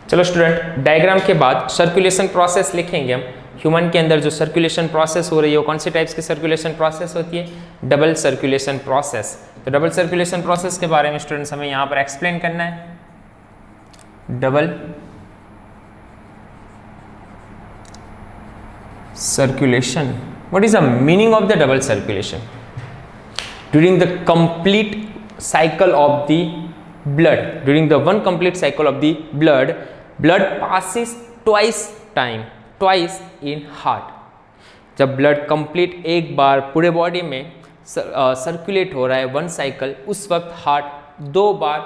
चलो student, diagram के बाद सर्कुलेशन प्रोसेस लिखेंगे हम। ह्यूमन के अंदर जो सर्कुलेशन प्रोसेस हो रही है वो कौन सी टाइप्स की सर्कुलेशन प्रोसेस होती है? Double circulation process. तो डबल सर्कुलेशन प्रोसेस के बारे में स्टूडेंट्स हमें यहाँ पर एक्सप्लेन करना है। Double circulation. What is the meaning of the double circulation? During the complete cycle of the blood, during the one complete cycle of the blood passes twice in heart. जब blood complete एक बार पूरे body में circulate हो रहा है one cycle, उस वक्त heart दो बार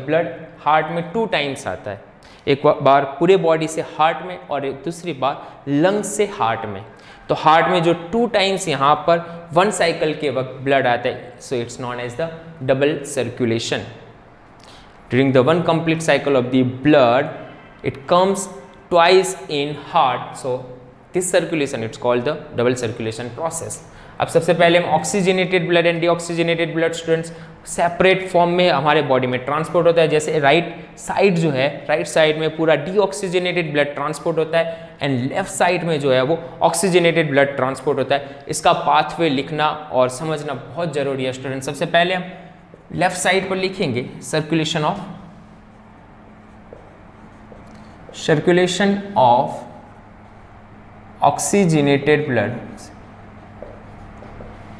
ब्लड हार्ट में 2 टाइम्स आता है। एक बार पूरे बॉडी से हार्ट में और एक दूसरी बार लंग्स से हार्ट में। तो हार्ट में जो 2 टाइम्स यहाँ पर वन साइकिल के वक्त ब्लड आता है, so it's known as the double circulation. During the one complete cycle of the blood it comes twice in heart, so this circulation it's called the double circulation process. अब सबसे पहले हम oxygenated blood and deoxygenated blood students separate form में हमारे body में transport होता है। जैसे राइट साइड जो है, राइट साइड में पूरा डीऑक्सीजनेटेड ब्लड ट्रांसपोर्ट होता है एंड लेफ्ट साइड में जो है वो ऑक्सीजनेटेड ब्लड ट्रांसपोर्ट होता है। इसका पाथवे लिखना और समझना बहुत जरूरी है स्टूडेंट। सबसे पहले हम लेफ्ट साइड पर लिखेंगे circulation of oxygenated blood,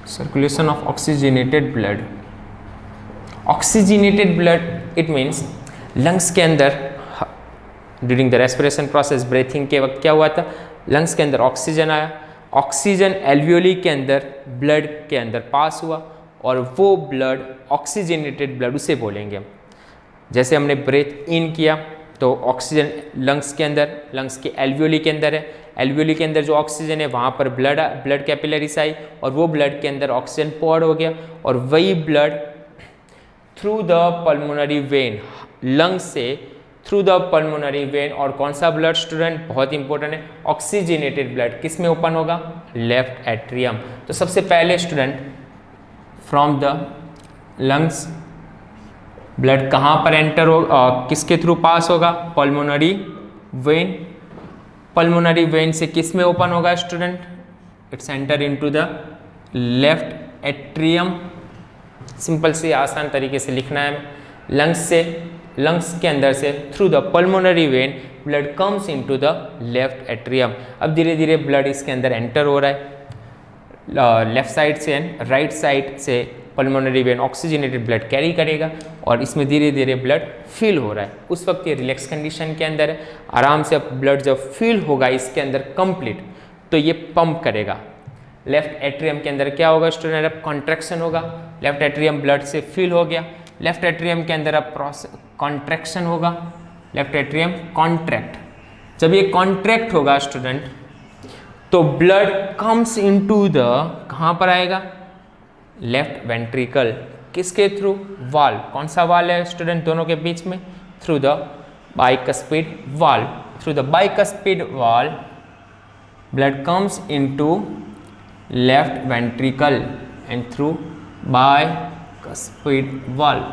circulation of oxygenated blood. Oxygenated blood it means lungs के अंदर during the respiration process, breathing के वक्त क्या हुआ था, लंग्स के अंदर ऑक्सीजन आया, ऑक्सीजन एल्वियोली के अंदर ब्लड के अंदर पास हुआ और वो ब्लड ऑक्सीजनेटेड ब्लड उसे बोलेंगे हम। जैसे हमने ब्रेथ इन किया तो ऑक्सीजन लंग्स के अंदर, लंग्स के एल्वियोली के अंदर है, एल्वियोली के अंदर जो ऑक्सीजन है वहाँ पर ब्लड कैपिलरीज आई और वो ब्लड के अंदर ऑक्सीजन पोर्ड हो गया और वही blood through the pulmonary vein, lungs से थ्रू द पल्मोनरी वेन, और कौन सा ब्लड स्टूडेंट बहुत इंपॉर्टेंट है, ऑक्सीजनेटेड ब्लड किस में ओपन होगा, लेफ्ट एट्रियम। तो सबसे पहले student from the lungs blood कहाँ पर एंटर हो, किसके थ्रू पास होगा, पल्मोनरी वेन। पल्मोनरी वेन से किस में ओपन होगा student, it's enter into the left atrium. Simple से आसान तरीके से लिखना है। लंग्स के अंदर से through the pulmonary vein blood comes into the left atrium. अब धीरे धीरे ब्लड इसके अंदर एंटर हो रहा है लेफ्ट साइड से एंड राइट साइड से pulmonary vein oxygenated blood carry करेगा और इसमें धीरे धीरे ब्लड फिल हो रहा है। उस वक्त ये रिलैक्स कंडीशन के अंदर है, आराम से अब ब्लड जब फिल होगा इसके अंदर कंप्लीट तो ये पंप करेगा। लेफ्ट एट्रियम के अंदर क्या होगा स्टूडेंट, अब कॉन्ट्रैक्शन होगा, लेफ्ट एट्रियम ब्लड से फिल हो गया, लेफ्ट एट्रियम के अंदर अब कॉन्ट्रैक्शन होगा, लेफ्ट एट्रियम कॉन्ट्रैक्ट। जब ये कॉन्ट्रैक्ट होगा स्टूडेंट तो ब्लड कम्स इनटू द, कहाँ पर आएगा, लेफ्ट वेंट्रिकल। किसके थ्रू, वाल्व। कौन सा वाल्व है स्टूडेंट दोनों के बीच में, through the bicuspid valve. Through the bicuspid valve blood comes into left ventricle and through bicuspid valve.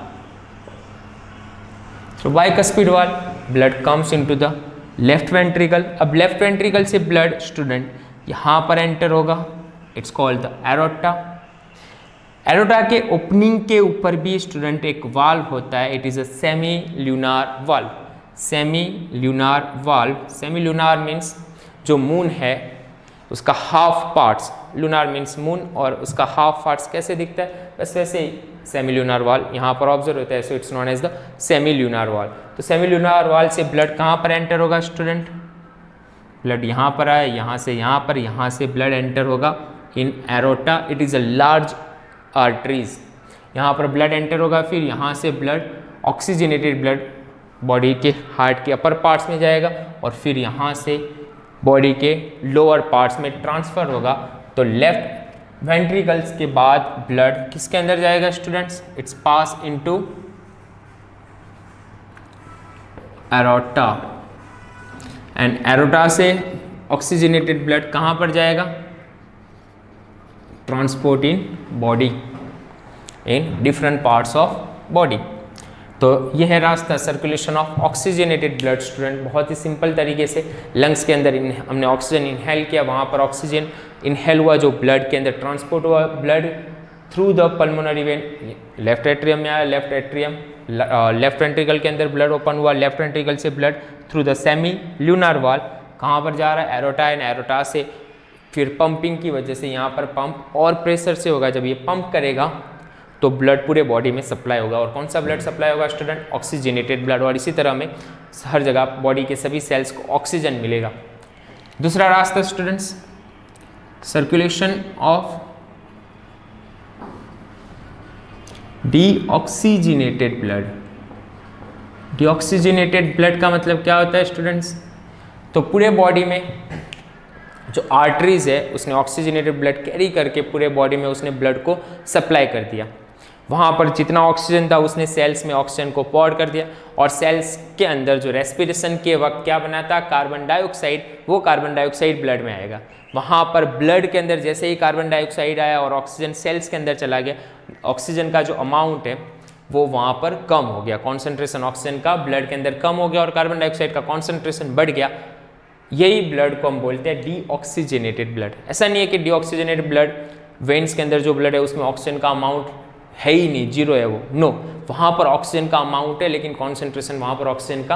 Through bicuspid valve blood comes into the left ventricle. अब left ventricle से blood student यहाँ पर enter होगा, it's called the aorta. Aorta के opening के ऊपर भी student एक वाल्व होता है, it is a semi lunar valve. Semi lunar valve, semi lunar means जो मून है उसका half parts, lunar means moon और उसका हाफ पार्ट्स कैसे दिखता है, बस वैसे ही सेमी ल्यूनार वाल्व यहाँ पर ऑब्जर्व होता है, so it's known as the semi lunar valve. तो सेमी ल्यूनार वाल्व से ब्लड कहाँ पर एंटर होगा स्टूडेंट, ब्लड यहाँ पर आए, यहाँ से यहाँ से ब्लड एंटर होगा in aorta. It is a large arteries, यहाँ पर ब्लड एंटर होगा, फिर यहाँ से ब्लड ऑक्सीजनेटेड ब्लड बॉडी के हार्ट के अपर पार्ट्स में जाएगा और फिर यहाँ से बॉडी के लोअर पार्ट्स में ट्रांसफर होगा। तो लेफ्ट वेंट्रिकल्स के बाद ब्लड किसके अंदर जाएगा students, it's pass into aorta and aorta से ऑक्सीजनेटेड ब्लड कहाँ पर जाएगा, transport in body in different parts of body. तो यह है रास्ता circulation of oxygenated blood student. बहुत ही सिंपल तरीके से लंग्स के अंदर हमने ऑक्सीजन इनहेल किया, वहाँ पर ऑक्सीजन इनहेल हुआ जो ब्लड के अंदर ट्रांसपोर्ट हुआ, blood through the pulmonary vein left atrium में आया, लेफ्ट एट्रियम लेफ्ट वेंट्रिकल के अंदर ब्लड ओपन हुआ, लेफ्ट वेंट्रिकल से ब्लड थ्रू द सेमी ल्यूनार वाल कहाँ पर जा रहा है, एरोटा एंड एरोटा से फिर पंपिंग की वजह से यहाँ पर पंप और प्रेशर से होगा। जब ये पंप करेगा तो ब्लड पूरे बॉडी में सप्लाई होगा। और कौन सा ब्लड सप्लाई होगा स्टूडेंट? Oxygenated blood. और इसी तरह में हर जगह बॉडी के सभी सेल्स को ऑक्सीजन मिलेगा। दूसरा रास्ता students circulation of deoxygenated blood. Deoxygenated blood का मतलब क्या होता है स्टूडेंट्स? तो पूरे बॉडी में जो आर्टरीज है उसने ऑक्सीजनेटेड ब्लड कैरी करके पूरे बॉडी में उसने ब्लड को सप्लाई कर दिया। वहाँ पर जितना ऑक्सीजन था उसने सेल्स में ऑक्सीजन को पोर कर दिया और सेल्स के अंदर जो रेस्पिरेशन के वक्त क्या बना था? Carbon dioxide. वो कार्बन डाइऑक्साइड ब्लड में आएगा। वहाँ पर ब्लड के अंदर जैसे ही कार्बन डाइऑक्साइड आया और ऑक्सीजन सेल्स के अंदर चला गया, ऑक्सीजन का जो अमाउंट है वो वहाँ पर कम हो गया। कॉन्सेंट्रेशन ऑक्सीजन का ब्लड के अंदर कम हो गया और कार्बन डाइऑक्साइड का कॉन्सेंट्रेशन बढ़ गया। यही ब्लड को हम बोलते हैं डीऑक्सीजनेटेड ब्लड। ऐसा नहीं है कि डीऑक्सीजनेटेड ब्लड वेन्स के अंदर जो ब्लड है उसमें ऑक्सीजन का अमाउंट है ही नहीं, जीरो है वो। नो, वहाँ पर ऑक्सीजन का अमाउंट है लेकिन कॉन्सेंट्रेशन वहाँ पर ऑक्सीजन का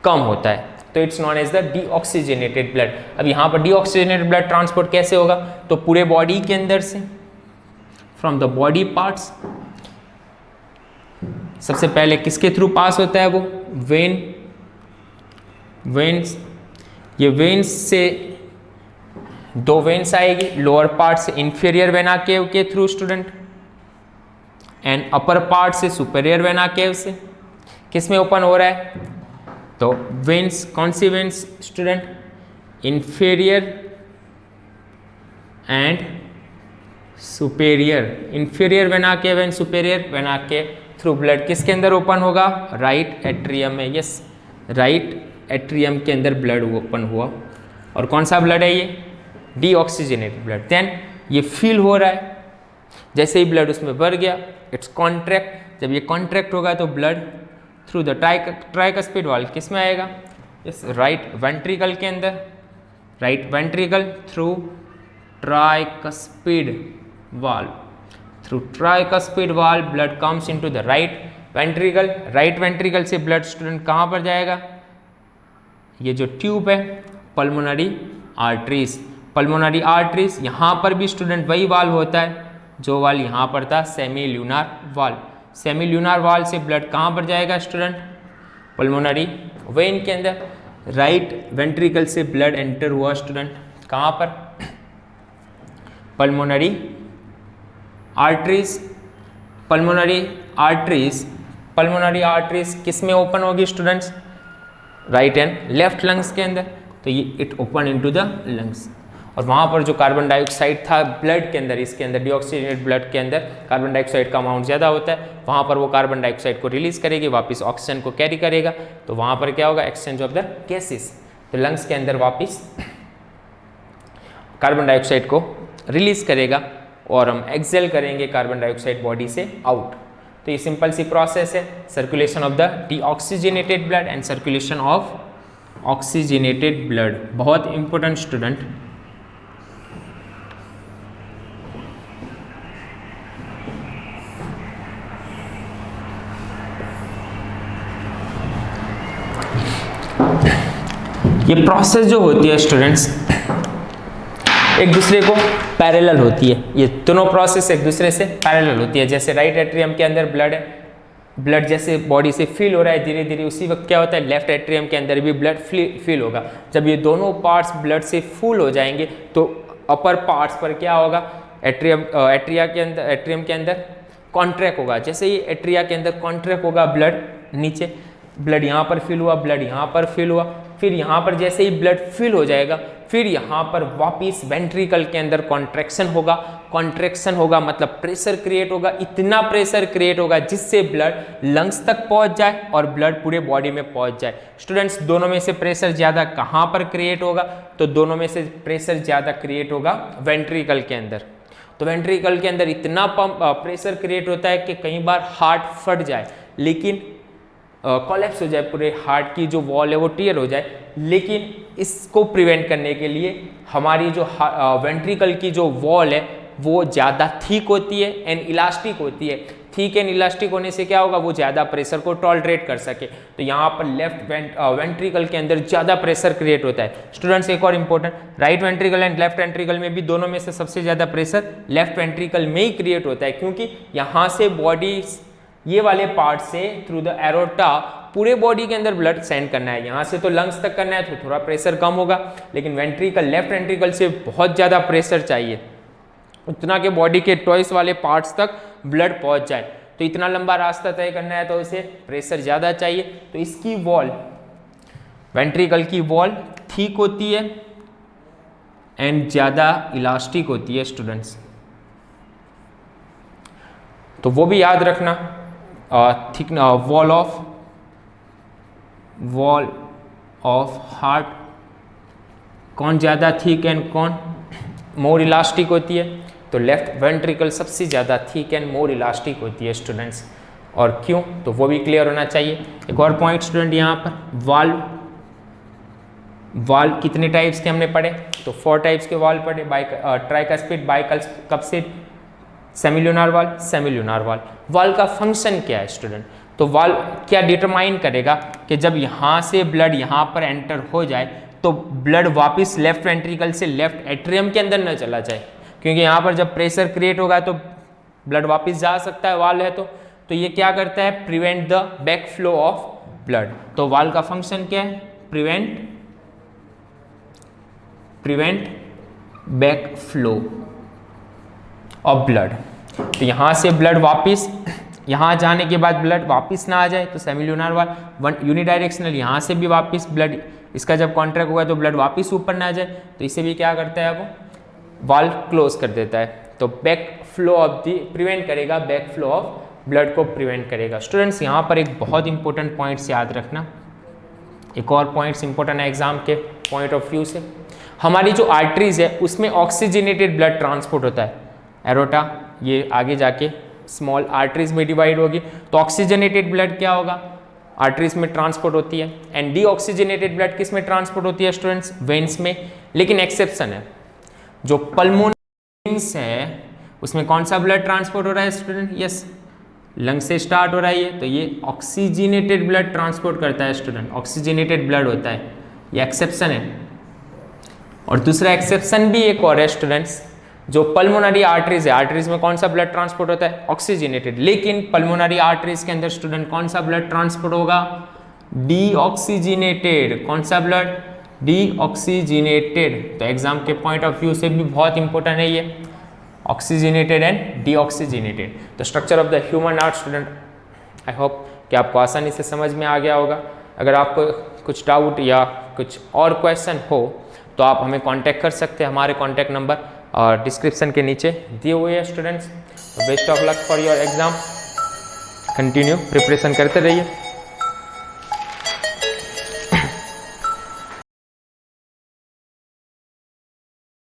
कम होता है, तो it's known as the deoxygenated blood. अब यहाँ पर डीऑक्सीजनेटेड ब्लड ट्रांसपोर्ट कैसे होगा? तो पूरे बॉडी के अंदर से फ्रॉम द बॉडी पार्ट्स सबसे पहले किसके थ्रू पास होता है? वो वेन्स। ये वेन्स से दो वेन्स आएगी, लोअर पार्ट से इंफीरियर वेना केव के through student and upper part से सुपेरियर वेना केव से। किस में ओपन हो रहा है? तो वेन्स, कौन सी veins student? Inferior and superior. Inferior vena cava and superior vena cava through blood किसके अंदर ओपन होगा? राइट एट्रियम में। यस, राइट एट्रियम के अंदर ब्लड ओपन हुआ। और कौन सा ब्लड है ये? Deoxygenated blood. देन ये फील हो रहा है, जैसे ही ब्लड उसमें भर गया इट्स कॉन्ट्रैक्ट। जब ये कॉन्ट्रैक्ट होगा तो blood through the tricuspid valve किस में आएगा? इस राइट वेंट्रिकल के अंदर। Right ventricle through tricuspid valve. Through tricuspid valve blood comes into the right ventricle. Right ventricle से ब्लड स्टूडेंट कहाँ पर जाएगा? ये जो ट्यूब है पल्मोनरी आर्टरीज। पल्मोनरी आर्टरीज, यहाँ पर भी स्टूडेंट वही वाल्व होता है जो वाल्व यहाँ पर था, semi lunar valve. Semi lunar valve से ब्लड कहाँ पर जाएगा स्टूडेंट? पल्मोनरी वेन के अंदर। राइट वेंट्रिकल से ब्लड एंटर हुआ स्टूडेंट कहाँ पर? Pulmonary arteries. पल्मोनरी आर्टरीज किस में ओपन होगी students? Right and left lungs के अंदर। तो ये it open into the lungs और वहाँ पर जो कार्बन डाइऑक्साइड था ब्लड के अंदर, इसके अंदर डीऑक्सीजनेटेड ब्लड के अंदर कार्बन डाइऑक्साइड का अमाउंट ज़्यादा होता है, वहाँ पर वो कार्बन डाइऑक्साइड को रिलीज करेगी, वापस ऑक्सीजन को कैरी करेगा। तो वहाँ पर क्या होगा? Exchange of the gases. तो लंग्स के अंदर वापस कार्बन डाइऑक्साइड को रिलीज करेगा और हम एक्सेल करेंगे कार्बन डाइऑक्साइड बॉडी से आउट। तो ये सिंपल सी प्रोसेस है, circulation of the deoxygenated blood and circulation of oxygenated blood. बहुत इंपॉर्टेंट स्टूडेंट। ये प्रोसेस जो होती है स्टूडेंट्स एक दूसरे को पैरेलल होती है। ये दोनों प्रोसेस एक दूसरे से पैरेलल होती है। जैसे राइट एट्रियम के अंदर ब्लड है, ब्लड जैसे बॉडी से फील हो रहा है धीरे धीरे, उसी वक्त क्या होता है लेफ्ट एट्रियम के अंदर भी ब्लड फील होगा। जब ये दोनों पार्ट्स ब्लड से फुल हो जाएंगे तो अपर पार्ट्स पर क्या होगा? एट्रियम के अंदर कॉन्ट्रैक्ट होगा। जैसे ही एट्रिया के अंदर कॉन्ट्रैक्ट होगा ब्लड नीचे, ब्लड यहाँ पर फिल हुआ, ब्लड यहाँ पर फिल हुआ, फिर यहाँ पर जैसे ही ब्लड फिल हो जाएगा फिर यहाँ पर वापिस वेंट्रिकल के अंदर कॉन्ट्रैक्शन होगा मतलब प्रेशर क्रिएट होगा। इतना प्रेशर क्रिएट होगा जिससे ब्लड लंग्स तक पहुँच जाए और ब्लड पूरे बॉडी में पहुँच जाए। स्टूडेंट्स, दोनों में से प्रेशर ज़्यादा कहाँ पर क्रिएट होगा? तो दोनों में से प्रेशर ज़्यादा क्रिएट होगा वेंट्रिकल के अंदर। तो वेंट्रिकल के अंदर इतना प्रेशर क्रिएट होता है कि कई बार हार्ट फट जाए। लेकिन कोलैप्स हो जाए, पूरे हार्ट की जो वॉल है वो टीयर हो जाए, लेकिन इसको प्रिवेंट करने के लिए हमारी जो वेंट्रिकल की जो वॉल है वो ज़्यादा थिक होती है एंड इलास्टिक होती है। थिक एंड इलास्टिक होने से क्या होगा, वो ज़्यादा प्रेशर को टॉलरेट कर सके। तो यहाँ पर लेफ्ट वेंट्रिकल के अंदर ज़्यादा प्रेशर क्रिएट होता है। स्टूडेंट्स एक और important, right ventricle and left ventricle में भी दोनों में से सबसे ज़्यादा प्रेशर लेफ्ट वेंट्रिकल में ही क्रिएट होता है, क्योंकि यहाँ से बॉडी ये वाले पार्ट से थ्रू द एरोटा पूरे बॉडी के अंदर ब्लड सेंड करना है। यहाँ से तो लंग्स तक करना है तो थोड़ा प्रेशर कम होगा, लेकिन वेंट्रिकल लेफ्ट वेंट्रिकल से बहुत ज़्यादा प्रेशर चाहिए, उतना के बॉडी के टॉयस वाले पार्ट्स तक ब्लड पहुँच जाए। तो इतना लंबा रास्ता तय करना है तो इसे प्रेशर ज़्यादा चाहिए। तो इसकी वॉल, वेंट्रिकल की वॉल थिक होती है एंड ज़्यादा इलास्टिक होती है स्टूडेंट्स, तो वो भी याद रखना। थिक वॉल ऑफ हार्ट कौन ज़्यादा थिक एंड कौन मोर इलास्टिक होती है, तो लेफ्ट वेंट्रिकल सबसे ज़्यादा थिक एंड मोर इलास्टिक होती है स्टूडेंट्स। और क्यों, तो वो भी क्लियर होना चाहिए। एक और पॉइंट स्टूडेंट यहाँ पर, वाल्व कितने टाइप्स के हमने पढ़े, तो 4 टाइप्स के वाल्व पढ़े, tricuspid, bicuspid, semilunar valve, semilunar valve. Valve का फंक्शन क्या है स्टूडेंट, तो वाल्व क्या डिटरमाइन करेगा कि जब यहाँ से ब्लड यहाँ पर एंटर हो जाए तो ब्लड वापस लेफ्ट वेंट्रिकल से लेफ्ट एट्रियम के अंदर न चला जाए, क्योंकि यहाँ पर जब प्रेशर क्रिएट होगा तो ब्लड वापस जा सकता है, वाल्व है तो ये क्या करता है, prevent the back flow of blood. तो वाल्व का फंक्शन क्या है, prevent back flow of blood. तो यहाँ से ब्लड वापस यहाँ जाने के बाद ब्लड वापस ना आ जाए तो सेमिल्यूनार वाल्व, यूनिडायरेक्शनल यहाँ से भी वापस ब्लड, इसका जब कॉन्ट्रैक्ट होगा तो ब्लड वापस ऊपर ना आ जाए, तो इसे भी क्या करता है वो वाल्व क्लोज कर देता है। तो back flow of the prevent करेगा, बैक फ्लो ऑफ ब्लड को प्रिवेंट करेगा। स्टूडेंट्स यहाँ पर एक बहुत इंपॉर्टेंट पॉइंट्स याद रखना, एक और पॉइंट्स इंपॉर्टेंट है एग्जाम के पॉइंट ऑफ व्यू से। हमारी जो आर्टरीज है उसमें ऑक्सीजनेटेड ब्लड ट्रांसपोर्ट होता है, एरोटा ये आगे जाके स्मॉल आर्टरीज में डिवाइड होगी, तो ऑक्सीजनेटेड ब्लड क्या होगा, आर्टरीज में ट्रांसपोर्ट होती है, एंड डीऑक्सीजनेटेड ब्लड किस में ट्रांसपोर्ट होती है स्टूडेंट्स, वेन्स में। लेकिन एक्सेप्शन है, जो पल्मोनरी वेन्स है उसमें कौन सा ब्लड ट्रांसपोर्ट हो रहा है स्टूडेंट, यस लंग से स्टार्ट हो रहा है ये, तो ये ऑक्सीजनेटेड ब्लड ट्रांसपोर्ट करता है स्टूडेंट, ऑक्सीजनेटेड ब्लड होता है, ये एक्सेप्शन है। और दूसरा एक्सेप्शन भी एक और है स्टूडेंट्स, जो पल्मोनरी आर्टरीज है, आर्टरीज में कौन सा ब्लड ट्रांसपोर्ट होता है, ऑक्सीजनेटेड, लेकिन पल्मोनरी आर्टरीज के अंदर स्टूडेंट कौन सा ब्लड ट्रांसपोर्ट होगा, डीऑक्सीजनेटेड, कौन सा ब्लड, डीऑक्सीजनेटेड। तो एग्जाम के पॉइंट ऑफ व्यू से भी बहुत इंपॉर्टेंट है ये, ऑक्सीजनेटेड एंड डीऑक्सीजनेटेड। तो structure of the human heart student, I hope कि आपको आसानी से समझ में आ गया होगा। अगर आपको कुछ डाउट या कुछ और क्वेश्चन हो तो आप हमें कांटेक्ट कर सकते हैं, हमारे कांटेक्ट नंबर और डिस्क्रिप्शन के नीचे दिए हुए हैं students. Best of luck for your exam, continue preparation करते रहिए।